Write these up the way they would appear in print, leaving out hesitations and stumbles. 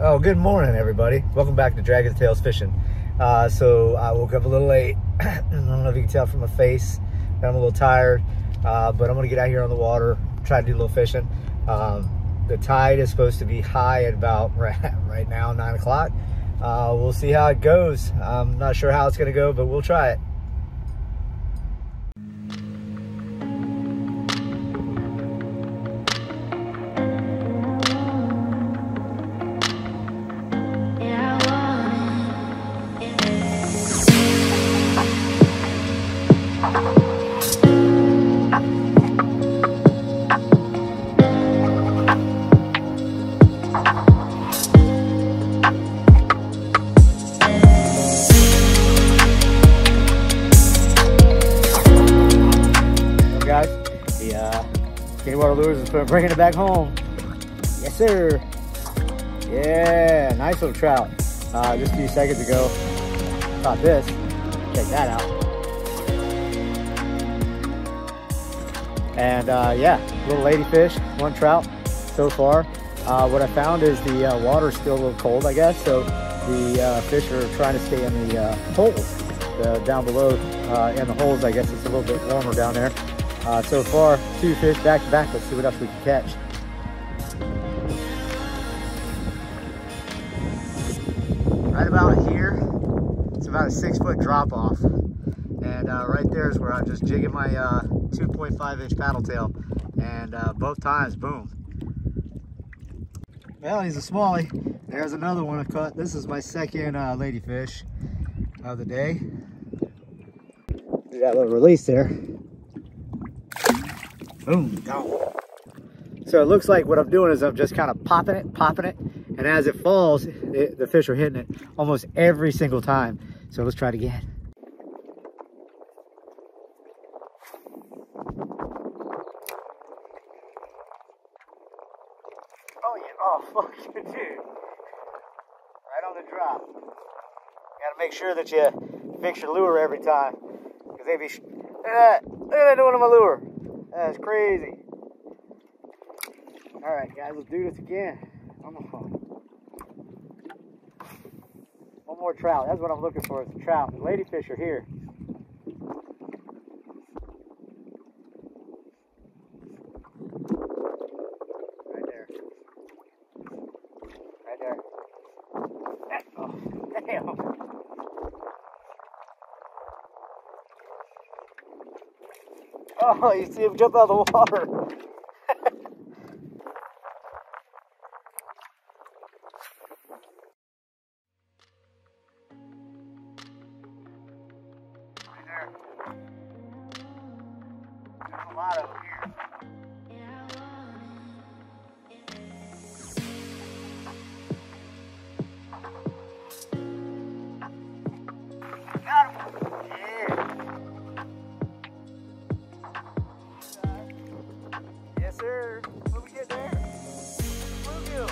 Oh, good morning, everybody. Welcome back to Dragon's Tails Fishing. So I woke up a little late. I don't know if you can tell from my face that I'm a little tired, but I'm gonna get out here on the water, try to do a little fishing. The tide is supposed to be high at about right now, 9 o'clock. We'll see how it goes. I'm not sure how it's gonna go, but we'll try it. Gheenoe lures is bringing it back home. Yes, sir. Yeah, nice little trout. Just a few seconds ago, caught this. Check that out. And yeah, little ladyfish, one trout so far. What I found is the water's still a little cold, I guess. So the fish are trying to stay in the holes down below. In the holes, I guess it's a little bit warmer down there. So far, 2 fish back to back. Let's see what else we can catch. Right about here, it's about a 6-foot drop off. And right there is where I'm just jigging my 2.5-inch paddle tail. And both times, boom. Well, he's a smallie. There's another one I caught. This is my second ladyfish of the day. We got a little release there. Boom, gone. So it looks like what I'm doing is I'm just kind of popping it, and as it falls, the fish are hitting it almost every single time. So let's try it again. Oh yeah, oh fuck you, dude. Right on the drop. You gotta make sure that you fix your lure every time, because they be, look at that doing on my lure. That's crazy. All right, guys, let's do this again. One more trout. That's what I'm looking for, is a trout. The ladyfish are here. Right there. Right there. Oh, damn. Oh, you see him jump out of the water. Right there. There's a lot of them here. Got him. Yeah. Yes, sir. What we get there? Bluegill.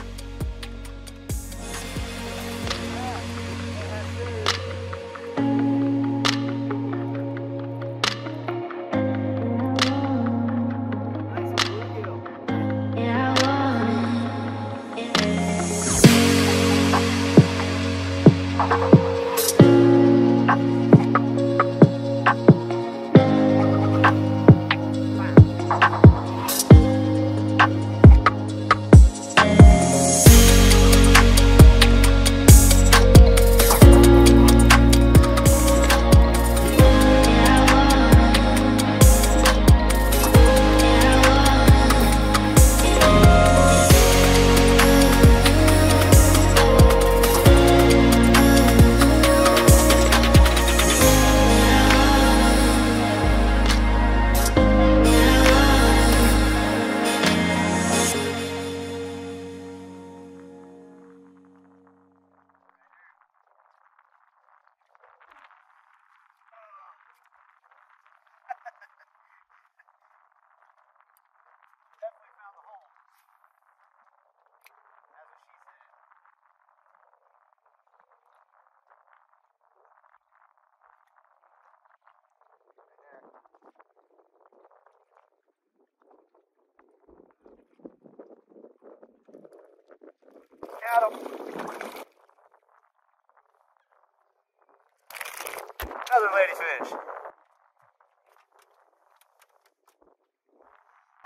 Another ladyfish.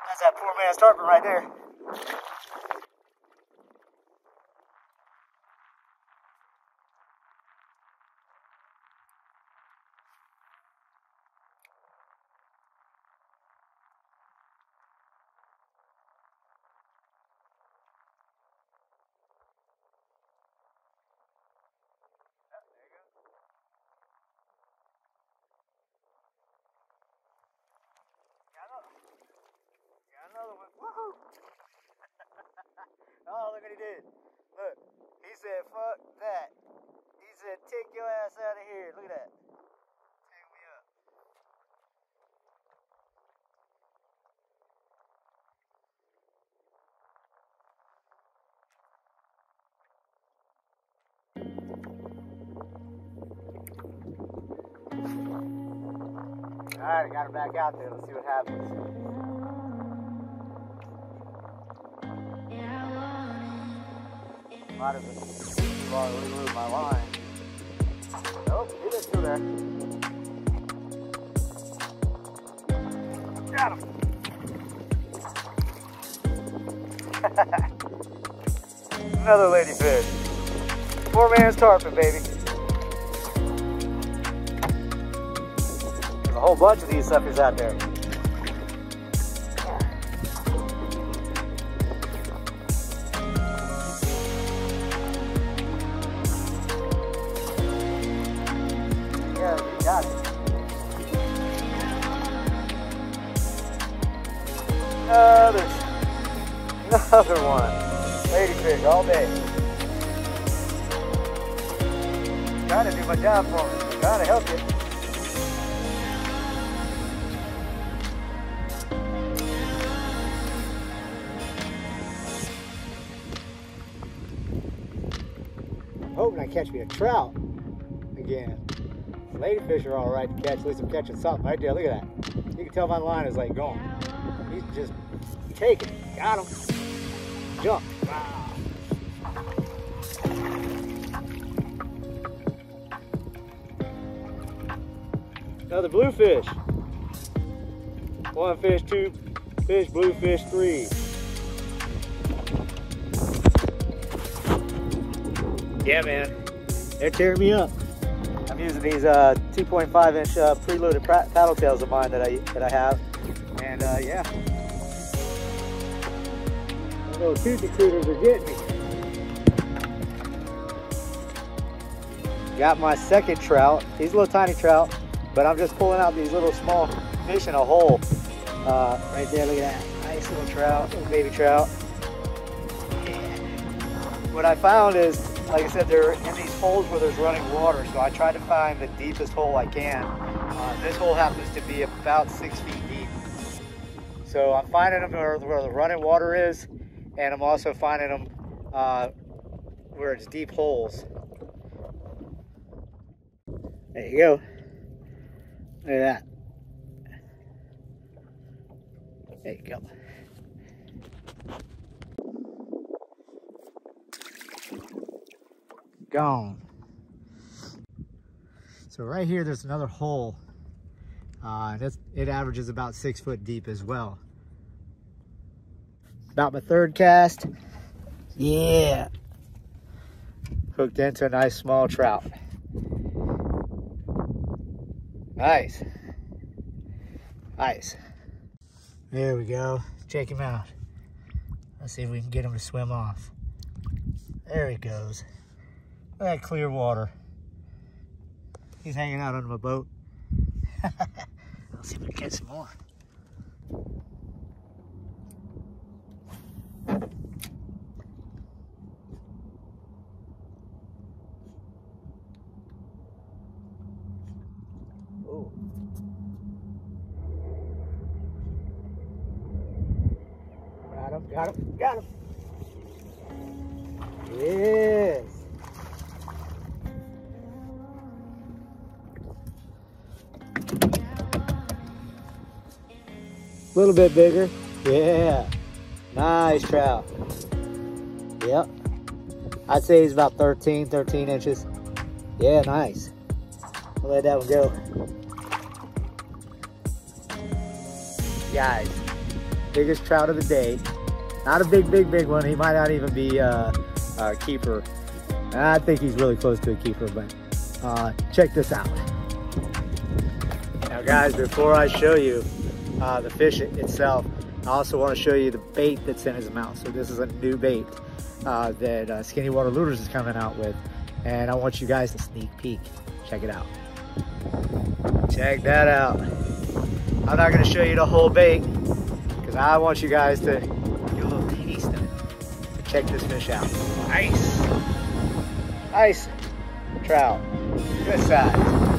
That's that poor man's tarpon right there. Another one. Woohoo! Oh, look what he did. Look, he said, fuck that. He said, take your ass out of here. Look at that. Take me up. Alright, I got her back out there. Let's see what happens. Might have been too far to lose my line. Nope, he is still there. Got him. Another ladyfish. Poor man's tarpon, baby. There's a whole bunch of these suckers out there. Got it. Another one. Ladyfish all day. Trying to do my job for me. Trying to help you. I'm hoping I catch me a trout again. Ladyfish are all right to catch. At least I'm catching something right there. Look at that. You can tell my line is like going. He's just taking it. Got him. Jump. Wow. Another bluefish. One fish, two fish, bluefish, three. Yeah, man. They're tearing me up. I'm using these 2.5 inch preloaded paddle tails of mine that I have, and yeah, those little toothy critters are getting me. Got my second trout. He's a little tiny trout, but I'm just pulling out these little small fish in a hole. Right there, look at that, nice little trout, little baby trout. And what I found is, like I said, they're in these holes where there's running water, so I try to find the deepest hole I can. This hole happens to be about 6 feet deep. So I'm finding them where the running water is, and I'm also finding them where it's deep holes. There you go. Look at that. There you go. Gone. So right here there's another hole, it averages about 6 foot deep as well. About my third cast. Yeah, hooked into a nice small trout. Nice. There we go. Check him out. Let's see if we can get him to swim off. There he goes. Look at that clear water. He's hanging out under my boat. Let's see if we can catch some more. Ooh. Got him. Yes. A little bit bigger. Yeah. Nice trout. Yep. I'd say he's about 13 inches. Yeah, nice. let that one go. Guys, biggest trout of the day. Not a big one. He might not even be a keeper. I think he's really close to a keeper, but check this out. Now guys, before I show you the fish itself, I also want to show you the bait that's in his mouth. So this is a new bait that Skinny Water Lures is coming out with, and I want you guys to sneak peek. Check it out. Check that out. I'm not going to show you the whole bait because I want you guys to get a little taste of it. But check this fish out. Nice trout. Good size.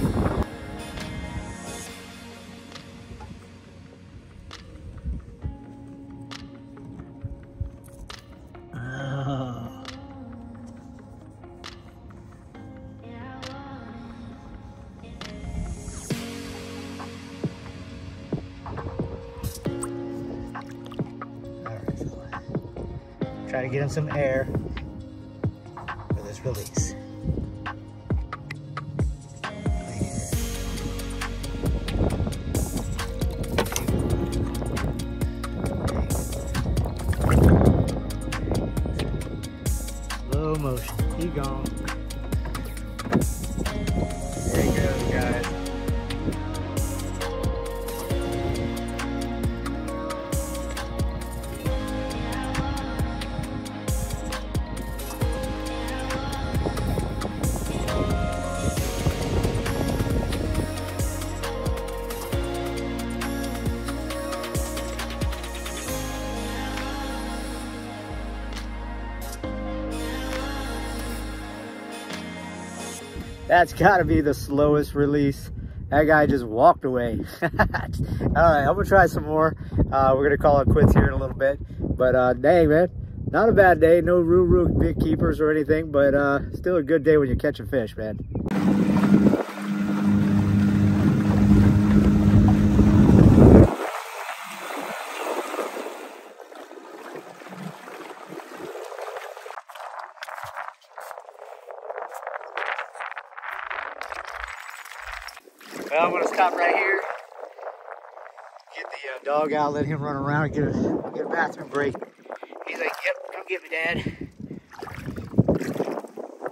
Try to get him some air for this release. Slow motion. He gone. There he goes, guys. That's got to be the slowest release. That guy just walked away. All right, I'm gonna try some more. We're gonna call it quits here in a little bit. But dang, man, not a bad day. No real big keepers or anything, but still a good day when you're catching fish, man. Well, I'm gonna stop right here, get the dog out, let him run around, get a bathroom break. He's like, yep, come get me, Dad.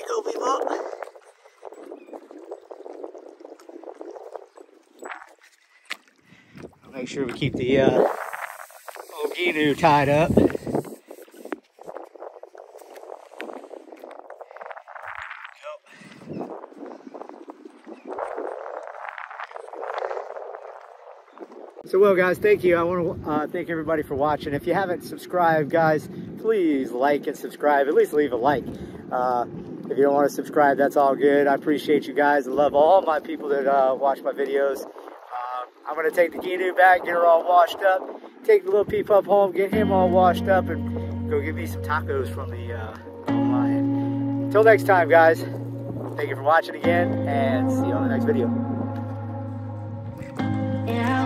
Help him up. I'll make sure we keep the little Gheenoe tied up. So well guys, thank you. I want to thank everybody for watching. If you haven't subscribed, guys, please like and subscribe. At least leave a like. If you don't want to subscribe, that's all good. I appreciate you guys. I love all my people that watch my videos. I'm going to take the Gheenoe back, get her all washed up, take the little peep up home, get him all washed up, and go get me some tacos from the line. Until next time, guys, thank you for watching again, and see you on the next video. Yeah.